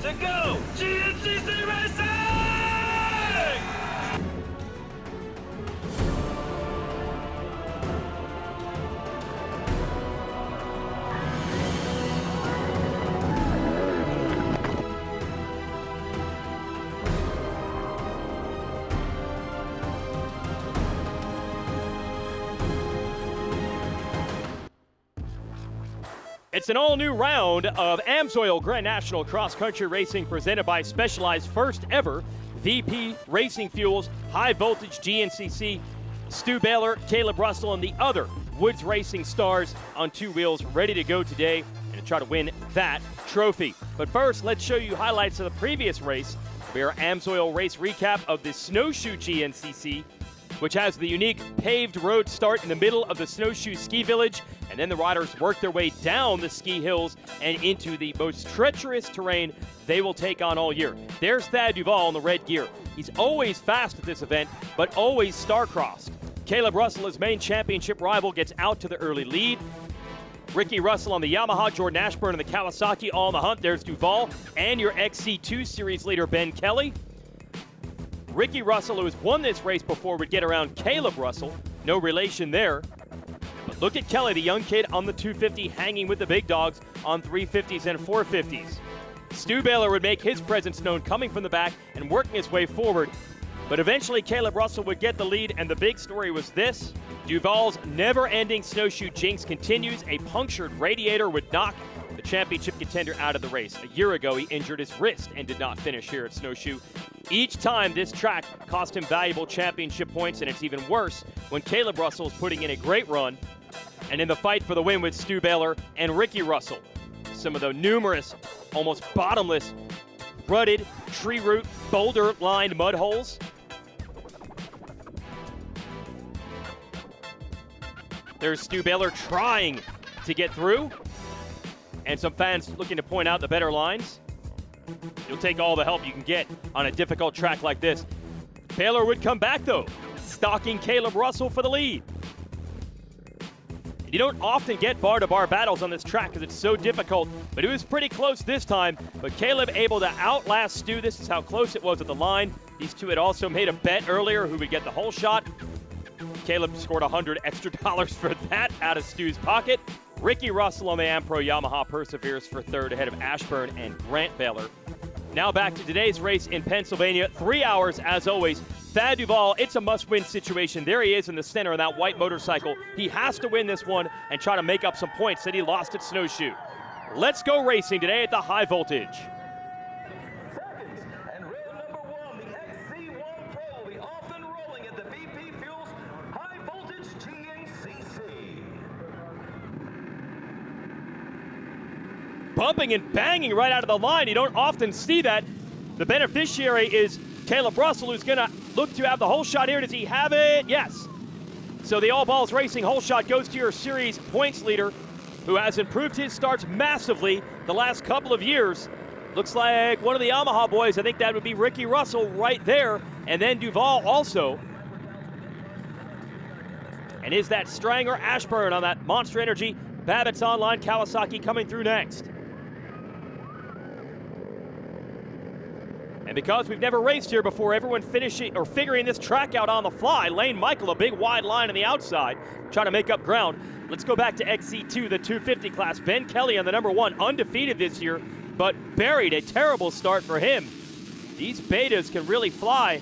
to go GNCC Racing! It's an all-new round of AMSOIL Grand National Cross Country Racing presented by Specialized first ever VP Racing Fuels, high voltage GNCC, Stu Baylor, Caleb Russell, and the other Woods Racing stars on two wheels ready to go today and to try to win that trophy. But first, let's show you highlights of the previous race. Our AMSOIL race recap of the Snowshoe GNCC, which has the unique paved road start in the middle of the Snowshoe Ski Village, and then the riders work their way down the ski hills and into the most treacherous terrain they will take on all year. There's Thad Duvall in the red gear. He's always fast at this event, but always star-crossed. Caleb Russell, his main championship rival, gets out to the early lead. Ricky Russell on the Yamaha, Jordan Ashburn on the Kawasaki, all in the hunt. There's Duvall and your XC2 Series leader, Ben Kelly. Ricky Russell, who has won this race before, would get around Caleb Russell. No relation there. But look at Kelly, the young kid on the 250, hanging with the big dogs on 350s and 450s. Stu Baylor would make his presence known coming from the back and working his way forward. But eventually Caleb Russell would get the lead, and the big story was this. Duvall's never-ending snowshoe jinx continues. A punctured radiator would knock the championship contender out of the race. A year ago, he injured his wrist and did not finish here at Snowshoe. Each time, this track cost him valuable championship points, and it's even worse when Caleb Russell is putting in a great run and in the fight for the win with Stu Baylor and Ricky Russell. Some of the numerous, almost bottomless, rutted, tree root, boulder-lined mud holes. There's Stu Baylor trying to get through, and some fans looking to point out the better lines. You'll take all the help you can get on a difficult track like this. Baylor would come back, though, stalking Caleb Russell for the lead. You don't often get bar-to-bar battles on this track because it's so difficult, but it was pretty close this time. But Caleb able to outlast Stu. This is how close it was at the line. These two had also made a bet earlier who would get the whole shot. Caleb scored $100 extra for that out of Stu's pocket. Ricky Russell on the Ampro Yamaha perseveres for third ahead of Ashburn and Grant Baylor. Now back to today's race in Pennsylvania. 3 hours as always. Thad Duvall, it's a must-win situation. There he is in the center of that white motorcycle. He has to win this one and try to make up some points that he lost at Snowshoe. Let's go racing today at the high voltage. And rail number 1, the XC1 Pro, the often rolling at the VP Fuels High Voltage GNCC. Bumping and banging right out of the line. You don't often see that. The beneficiary is Caleb Russell, who's going to look to have the whole shot here. Does he have it? Yes. So the All Balls Racing whole shot goes to your series points leader, who has improved his starts massively the last couple of years. Looks like one of the Yamaha boys. I think that would be Ricky Russell right there. And then Duvall also. And is that Stranger Ashburn on that Monster Energy Babbitt's Online Kawasaki coming through next? And because we've never raced here before, everyone finishing or figuring this track out on the fly. Lane Michael, a big wide line on the outside, trying to make up ground. Let's go back to XC2, the 250 class. Ben Kelly on the number 1, undefeated this year, but buried. A terrible start for him. These betas can really fly.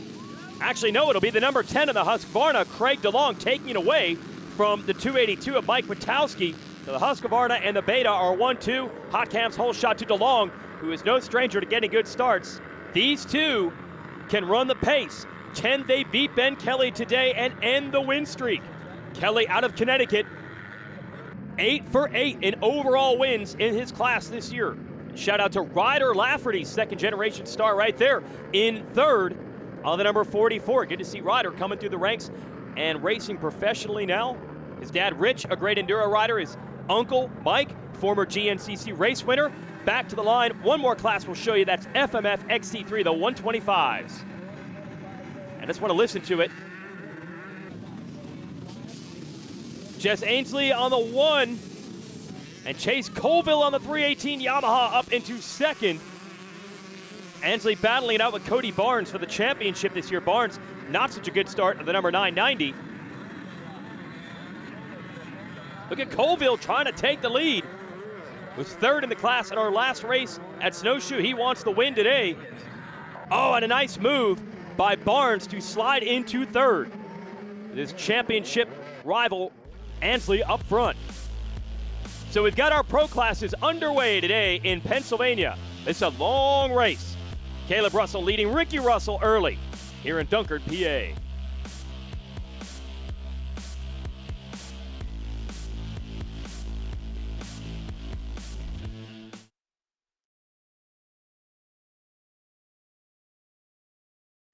Actually, no, it'll be the number 10 of the Husqvarna, Craig DeLong, taking it away from the 282 of Mike Witowski. So the Husqvarna and the beta are 1-2. Hot Cam's whole shot to DeLong, who is no stranger to getting good starts. These two can run the pace. Can they beat Ben Kelly today and end the win streak? Kelly out of Connecticut, 8 for 8 in overall wins in his class this year. Shout out to Ryder Lafferty, second generation star right there in third on the number 44. Good to see Ryder coming through the ranks and racing professionally now. His dad, Rich, a great enduro rider. His uncle, Mike, former GNCC race winner. Back to the line. One more class we'll show you. That's FMF XC3, the 125s. I just want to listen to it. Jess Ainsley on the 1. And Chase Colville on the 318 Yamaha up into second. Ansley battling it out with Cody Barnes for the championship this year. Barnes, not such a good start of the number 990. Look at Colville trying to take the lead. Was third in the class at our last race at Snowshoe. He wants the win today. Oh, and a nice move by Barnes to slide into third. This championship rival, Ansley, up front. So we've got our pro classes underway today in Pennsylvania. It's a long race. Caleb Russell leading Ricky Russell early here in Dunkard, PA.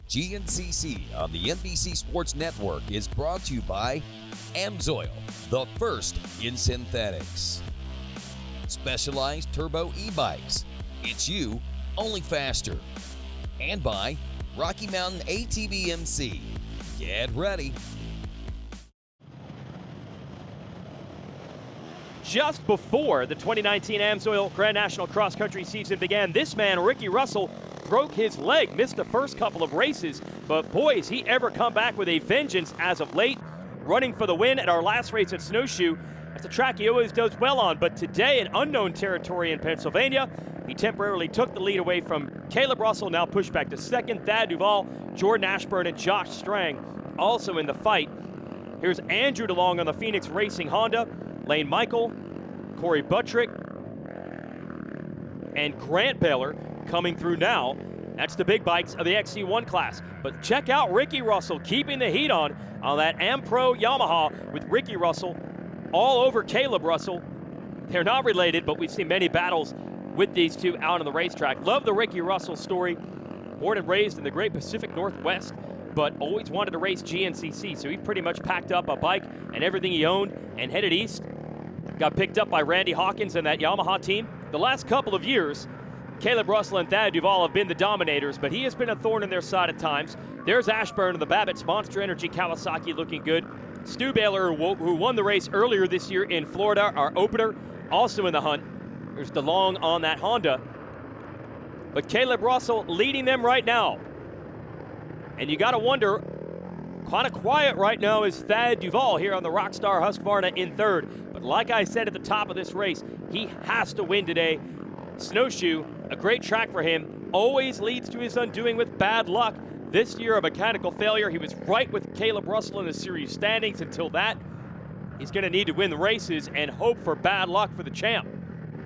GNCC on the NBC Sports Network is brought to you by AMSOIL, the first in synthetics. Specialized Turbo e-bikes. It's you, only faster. And by Rocky Mountain ATV MC. Get ready. Just before the 2019 AMSOIL Grand National Cross Country season began, this man, Ricky Russell, broke his leg, missed the first couple of races, but boy, has he ever come back with a vengeance as of late, running for the win at our last race at Snowshoe. That's a track he always does well on, but today in unknown territory in Pennsylvania, he temporarily took the lead away from Caleb Russell, now pushed back to second. Thad Duvall, Jordan Ashburn, and Josh Strang also in the fight. Here's Andrew DeLong on the Phoenix Racing Honda, Lane Michael, Corey Buttrick, and Grant Baylor coming through now. That's the big bikes of the XC1 class. But check out Ricky Russell keeping the heat on that Am-Pro Yamaha with Ricky Russell all over Caleb Russell. They're not related, but we've seen many battles with these two out on the racetrack. Love the Ricky Russell story. Born and raised in the great Pacific Northwest, but always wanted to race GNCC, so he pretty much packed up a bike and everything he owned and headed east. Got picked up by Randy Hawkins and that Yamaha team. The last couple of years, Caleb Russell and Thad Duvall have been the dominators, but he has been a thorn in their side at times. There's Ashburn and the Babbitt's Monster Energy Kawasaki looking good. Stu Baylor, who won the race earlier this year in Florida, our opener, also in the hunt. There's DeLong on that Honda. But Caleb Russell leading them right now. And you got to wonder, kind of quiet right now is Thad Duvall here on the Rockstar Husqvarna in third. But like I said at the top of this race, he has to win today. Snowshoe, a great track for him, always leads to his undoing with bad luck. This year, a mechanical failure. He was right with Caleb Russell in the series standings until that. He's going to need to win the races and hope for bad luck for the champ.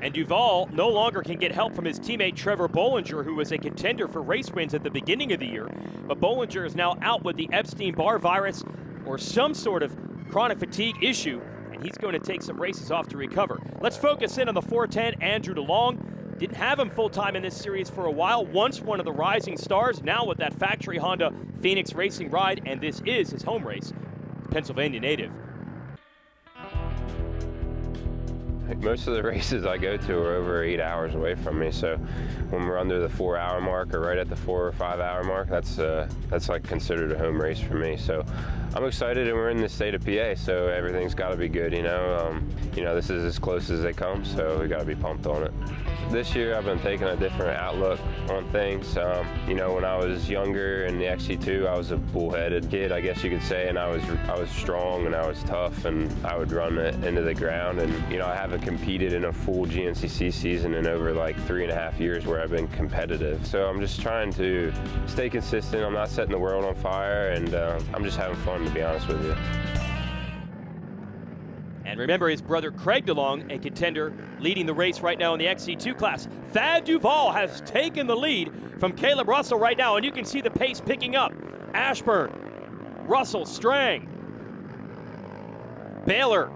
And Duvall no longer can get help from his teammate Trevor Bollinger, who was a contender for race wins at the beginning of the year. But Bollinger is now out with the Epstein-Barr virus or some sort of chronic fatigue issue, and he's going to take some races off to recover. Let's focus in on the 410, Andrew DeLong. Didn't have him full-time in this series for a while, once one of the rising stars, now with that factory Honda Phoenix Racing ride, and this is his home race, Pennsylvania native. Most of the races I go to are over 8 hours away from me, so when we're under the 4 hour mark or right at the 4 or 5 hour mark, that's like considered a home race for me. So I'm excited, and we're in the state of PA, so everything's got to be good, you know. This is as close as they come, so we got to be pumped on it. This year I've been taking a different outlook on things. When I was younger in the XC2, I was a bullheaded kid, I guess you could say, and I was strong and I was tough, and I would run it into the ground. And I haven't competed in a full GNCC season in over like 3.5 years where I've been competitive. So I'm just trying to stay consistent. I'm not setting the world on fire, and I'm just having fun, to be honest with you. And remember his brother Craig DeLong, a contender leading the race right now in the XC2 class. Thad Duvall has taken the lead from Caleb Russell right now, and you can see the pace picking up. Ashburn, Russell, Strang, Baylor,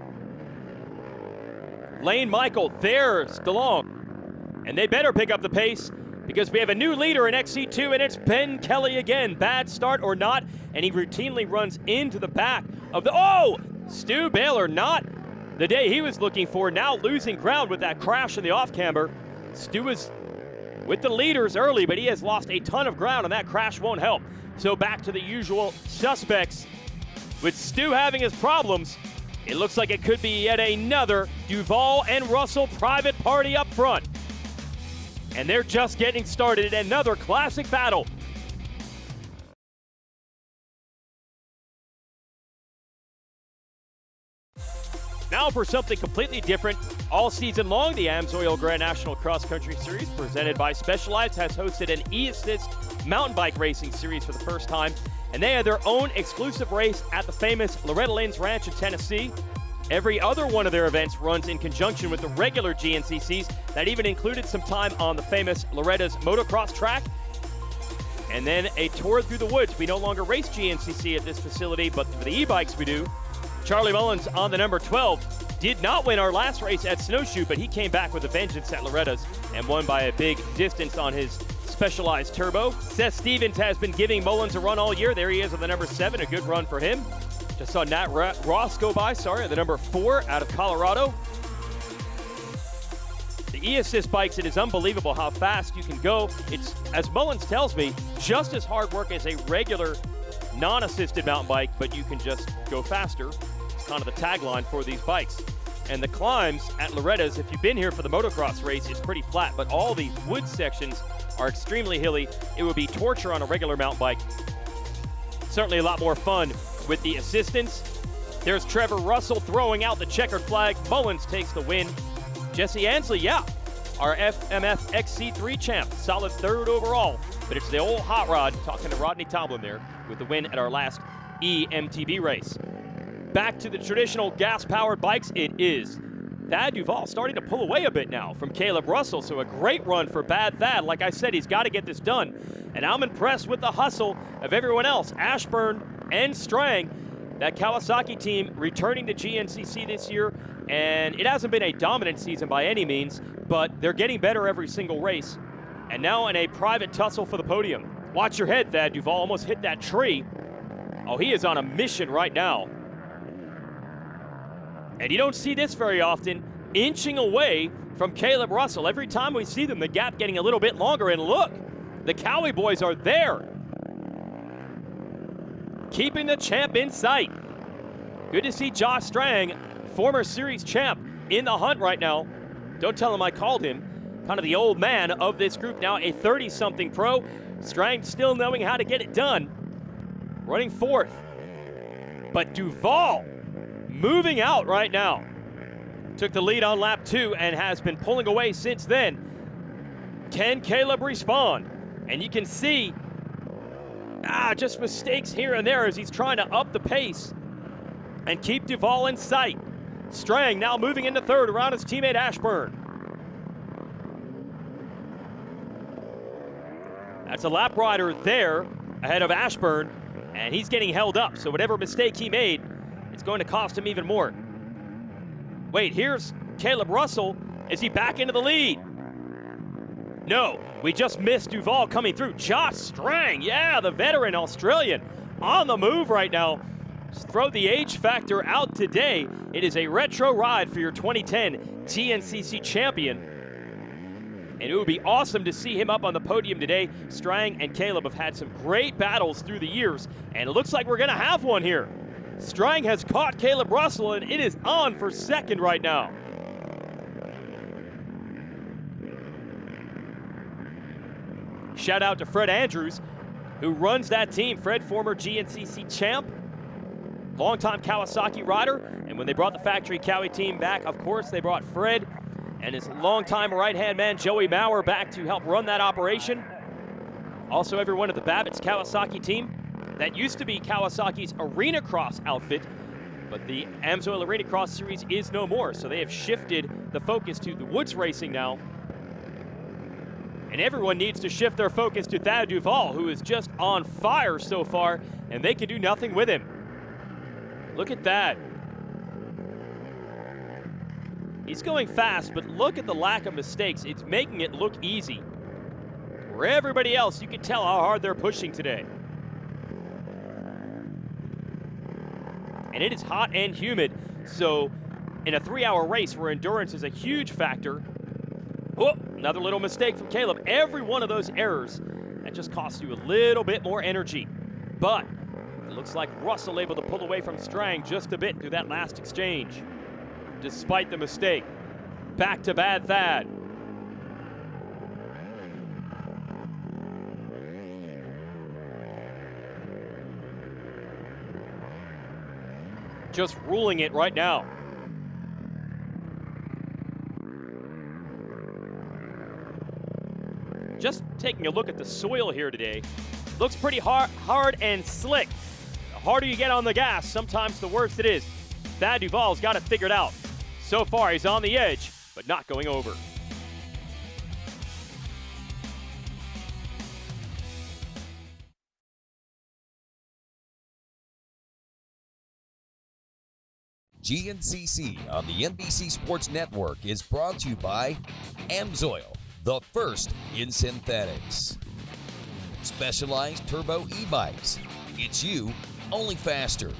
Lane Michael, there's DeLong. And they better pick up the pace because we have a new leader in XC2, and it's Ben Kelly again. Bad start or not, and he routinely runs into the back of the, Stu Baylor, not the day he was looking for, now losing ground with that crash in the off-camber. Stu is with the leaders early, but he has lost a ton of ground, and that crash won't help. So back to the usual suspects. With Stu having his problems, it looks like it could be yet another Duvall and Russell private party up front. And they're just getting started in another classic battle. Now for something completely different. All season long, the AMSOIL Grand National Cross Country Series, presented by Specialized, has hosted an e-assist mountain bike racing series for the first time, and they had their own exclusive race at the famous Loretta Lynn's Ranch in Tennessee. Every other one of their events runs in conjunction with the regular GNCCs that even included some time on the famous Loretta's motocross track. And then a tour through the woods. We no longer race GNCC at this facility, but for the e-bikes we do. Charlie Mullins on the number 12 did not win our last race at Snowshoe, but he came back with a vengeance at Loretta's and won by a big distance on his Specialized Turbo. Seth Stevens has been giving Mullins a run all year. There he is on the number 7, a good run for him. Just saw Nat Ross go by, the number 4 out of Colorado. The e-assist bikes, it is unbelievable how fast you can go. It's, as Mullins tells me, just as hard work as a regular non-assisted mountain bike, but you can just go faster. It's kind of the tagline for these bikes. And the climbs at Loretta's, if you've been here for the motocross race, it's pretty flat, but all these wood sections are extremely hilly. It would be torture on a regular mountain bike. Certainly a lot more fun with the assistance. There's Trevor Russell throwing out the checkered flag. Mullins takes the win. Jesse Ansley, our FMF XC3 champ, solid 3rd overall. But it's the old hot rod, talking to Rodney Tomlin there, with the win at our last EMTB race. Back to the traditional gas-powered bikes it is. Thad Duvall starting to pull away a bit now from Caleb Russell, so a great run for Bad Thad. Like I said, he's got to get this done. And I'm impressed with the hustle of everyone else, Ashburn and Strang. That Kawasaki team returning to GNCC this year, and it hasn't been a dominant season by any means, but they're getting better every single race. And now in a private tussle for the podium. Watch your head, Thad Duvall almost hit that tree. Oh, he is on a mission right now. And you don't see this very often, inching away from Caleb Russell. Every time we see them, the gap getting a little bit longer. And look, the Cowie boys are there, keeping the champ in sight. Good to see Josh Strang, former series champ, in the hunt right now. Don't tell him I called him. Kind of the old man of this group now, a 30-something pro. Strang still knowing how to get it done, running 4th. But Duvall moving out right now. Took the lead on lap 2 and has been pulling away since then. Can Caleb respond? And you can see just mistakes here and there as he's trying to up the pace and keep Duvall in sight. Strang now moving into 3rd around his teammate Ashburn. That's a lap rider there ahead of Ashburn, and he's getting held up. So whatever mistake he made, it's going to cost him even more. Wait, here's Caleb Russell. Is he back into the lead? No, we just missed Duvall coming through. Josh Strang, the veteran Australian, on the move right now. Just throw the age factor out today. It is a retro ride for your 2010 GNCC champion. And it would be awesome to see him up on the podium today. Strang and Caleb have had some great battles through the years, and it looks like we're going to have one here. Strang has caught Caleb Russell, and it is on for 2nd right now. Shout out to Fred Andrews, who runs that team. Fred, former GNCC champ, longtime Kawasaki rider, and when they brought the factory Cowie team back, of course, they brought Fred and his longtime right-hand man, Joey Maurer, back to help run that operation. Also, everyone at the Babbitt's Kawasaki team. That used to be Kawasaki's Arena Cross outfit, but the AMSOIL Arena Cross series is no more, so they have shifted the focus to the woods racing now. And everyone needs to shift their focus to Thad Duvall, who is just on fire so far, and they can do nothing with him. Look at that. He's going fast, but look at the lack of mistakes. It's making it look easy. Where everybody else, you can tell how hard they're pushing today. And it is hot and humid, so in a 3-hour race where endurance is a huge factor, another little mistake from Caleb. Every one of those errors, that just costs you a little bit more energy. But it looks like Russell able to pull away from Strang just a bit through that last exchange. Despite the mistake, back to Bad Thad. just ruling it right now. Just taking a look at the soil here today. Looks pretty hard and slick. The harder you get on the gas, sometimes the worse it is. Thad Duvall's got it figured out. So far, he's on the edge, but not going over. GNCC on the NBC Sports Network is brought to you by AMSOIL, the first in synthetics. Specialized turbo e-bikes. It's you, only faster.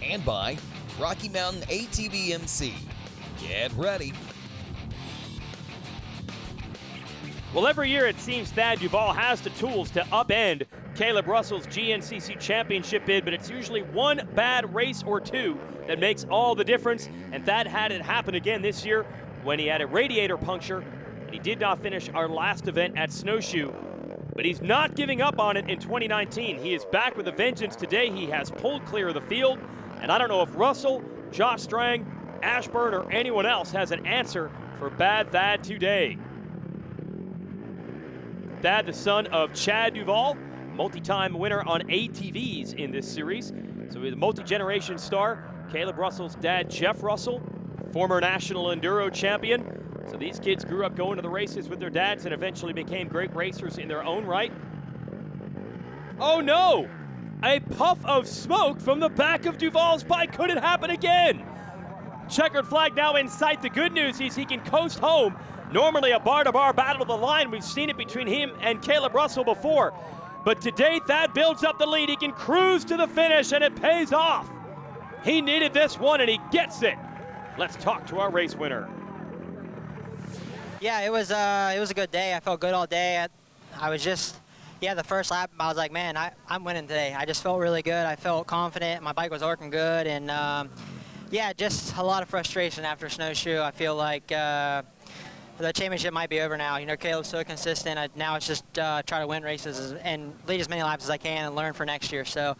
And by Rocky Mountain ATV MC. Get ready. Well, every year it seems Thad Duvall has the tools to upend Caleb Russell's GNCC championship bid, but it's usually one bad race or two that makes all the difference, and Thad had it happen again this year when he had a radiator puncture, and he did not finish our last event at Snowshoe. But he's not giving up on it in 2019. He is back with a vengeance today. He has pulled clear of the field, and I don't know if Russell, Josh Strang, Ashburn, or anyone else has an answer for bad Thad today. Thad, the son of Chad Duvall, multi-time winner on ATVs in this series. So he's a multi-generation star. Caleb Russell's dad, Jeff Russell, former national enduro champion. So these kids grew up going to the races with their dads and eventually became great racers in their own right. Oh no! A puff of smoke from the back of Duvall's bike. Could it happen again? Checkered flag now in sight. The good news is he can coast home. Normally a bar-to-bar battle of the line. We've seen it between him and Caleb Russell before. But today, Thad builds up the lead. He can cruise to the finish, and it pays off. He needed this one, and he gets it. Let's talk to our race winner. Yeah, it was a good day. I felt good all day. I was just, the first lap, I was like, man, I'm winning today. I just felt really good. I felt confident. My bike was working good, and just a lot of frustration after Snowshoe. I feel like the championship might be over now. You know, Caleb's so consistent. Now it's just try to win races and lead as many laps as I can and learn for next year. So,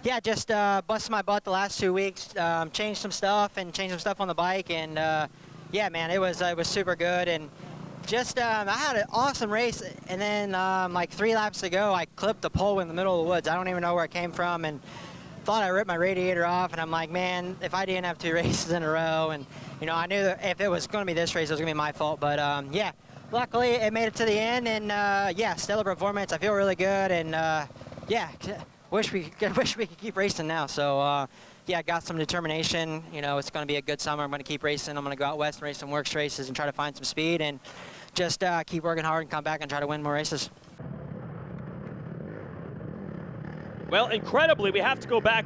yeah, just busted my butt the last 2 weeks. Changed some stuff on the bike, and man, it was super good. And just I had an awesome race, and then like 3 laps to go, I clipped the pole in the middle of the woods. I don't even know where it came from, and thought I ripped my radiator off. And I'm like, man, if I didn't have 2 races in a row, and you know, I knew that if it was going to be this race, it was going to be my fault. But luckily it made it to the end, and stellar performance. I feel really good, and wish we could keep racing now. So got some determination. You know, it's going to be a good summer. I'm going to keep racing. I'm going to go out west and race some works races and try to find some speed, and just keep working hard and come back and try to win more races. Well, incredibly, we have to go back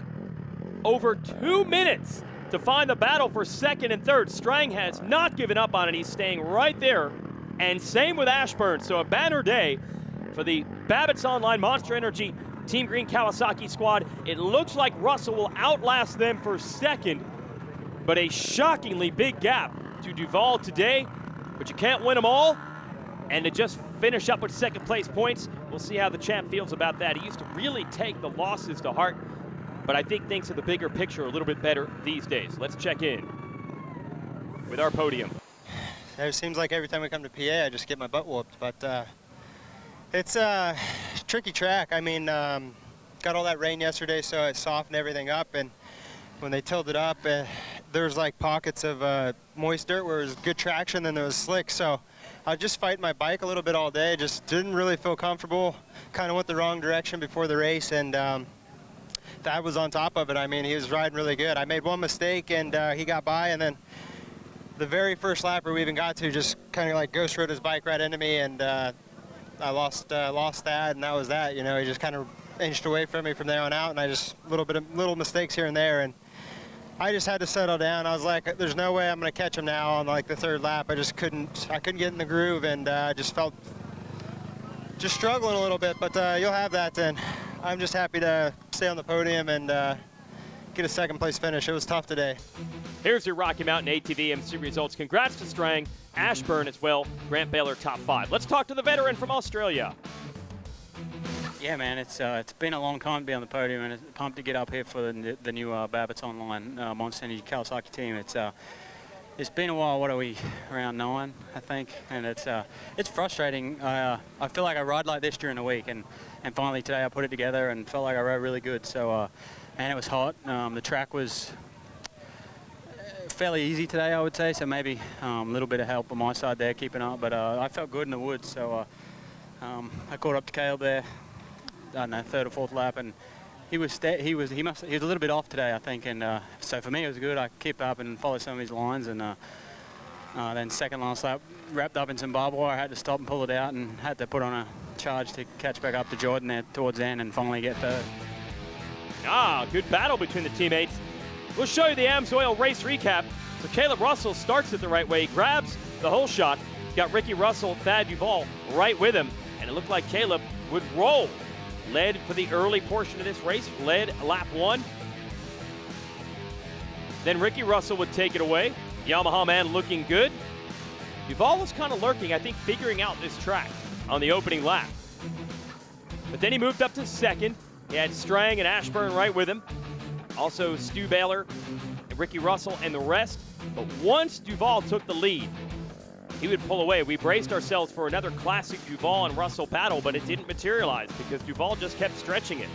over 2 minutes to find the battle for second and third. Strang has not given up on it. He's staying right there. And same with Ashburn. So a banner day for the Babbitt's Online Monster Energy Team Green Kawasaki squad. It looks like Russell will outlast them for second, but a shockingly big gap to Duvall today. But you can't win them all. And to just finish up with second place points, we'll see how the champ feels about that. He used to really take the losses to heart, but I think thinks of the bigger picture a little bit better these days. Let's check in with our podium. It seems like every time we come to PA, I just get my butt whooped, but it's a tricky track. I mean, got all that rain yesterday, so it softened everything up, and when they tilled it up, there was like pockets of moist dirt where it was good traction, then there was slick, so I was just fighting my bike a little bit all day, just didn't really feel comfortable, kind of went the wrong direction before the race, and Thad was on top of it. I mean, he was riding really good. I made one mistake, and he got by, and then the very first lapper we even got to just kind of like ghost rode his bike right into me, and I lost Thad, and that was that. You know, he just kind of inched away from me from there on out, and I just little mistakes here and there, and I just had to settle down. I was like, there's no way I'm going to catch him now on like the third lap. I couldn't get in the groove, and just felt just struggling a little bit, but you'll have that, and I'm just happy to stay on the podium and get a second place finish. It was tough today. Here's your Rocky Mountain ATV MC results. Congrats to Strang, Ashburn as well, Grant Baylor top 5. Let's talk to the veteran from Australia. Yeah, man, it's been a long time to be on the podium, and it's pumped to get up here for the new Babbitt's Online Monster Energy Kawasaki team. It's been a while. What are we, around 9, I think, and it's frustrating. I feel like I ride like this during the week, and finally today I put it together and felt like I rode really good. So, and it was hot. The track was fairly easy today, I would say. So maybe a little bit of help on my side there, keeping up. But I felt good in the woods. So I caught up to Caleb there. I don't know, 3rd or 4th lap, and he was a little bit off today, I think, and so for me it was good. I kept up and followed some of his lines, and then second last lap, wrapped up in some barbed wire. I had to stop and pull it out, and had to put on a charge to catch back up to Jordan there towards the end, and finally get 3rd. Good battle between the teammates. We'll show you the AMSOIL race recap. So Caleb Russell starts it the right way, grabs the whole shot, got Ricky Russell, Thad Duvall right with him, and it looked like Caleb would roll. Led for the early portion of this race, led lap 1. Then Ricky Russell would take it away. Yamaha man looking good. Duvall was kind of lurking, I think, figuring out this track on the opening lap. But then he moved up to 2nd. He had Strang and Ashburn right with him. Also Stu Baylor, Ricky Russell, and the rest. But once Duvall took the lead, he would pull away. We braced ourselves for another classic Duvall and Russell battle, but it didn't materialize because Duvall just kept stretching it.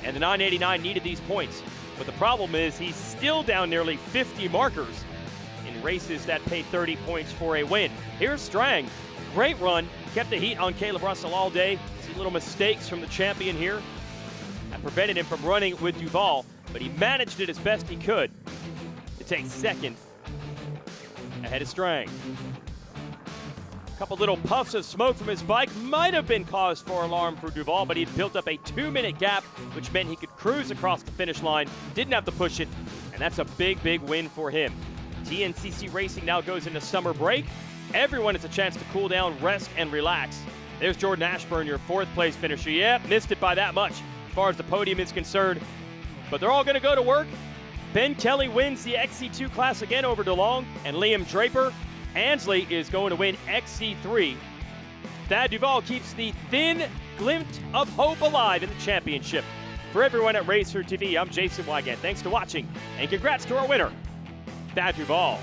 And the 989 needed these points. But the problem is he's still down nearly 50 markers in races that pay 30 points for a win. Here's Strang. Great run. Kept the heat on Caleb Russell all day. See little mistakes from the champion here. That prevented him from running with Duvall, but he managed it as best he could to take 2nd. Ahead of Strang. A couple little puffs of smoke from his bike might have been cause for alarm for Duvall, but he'd built up a 2-minute gap, which meant he could cruise across the finish line, didn't have to push it, and that's a big, big win for him. GNCC Racing now goes into summer break. Everyone has a chance to cool down, rest, and relax. There's Jordan Ashburn, your 4th place finisher. Yeah, missed it by that much as far as the podium is concerned, but they're all going to go to work. Ben Kelly wins the XC2 class again over DeLong, and Liam Draper. Ansley is going to win XC3. Thad Duvall keeps the thin glint of hope alive in the championship. For everyone at Racer TV, I'm Jason Wygant. Thanks for watching, and congrats to our winner, Thad Duvall.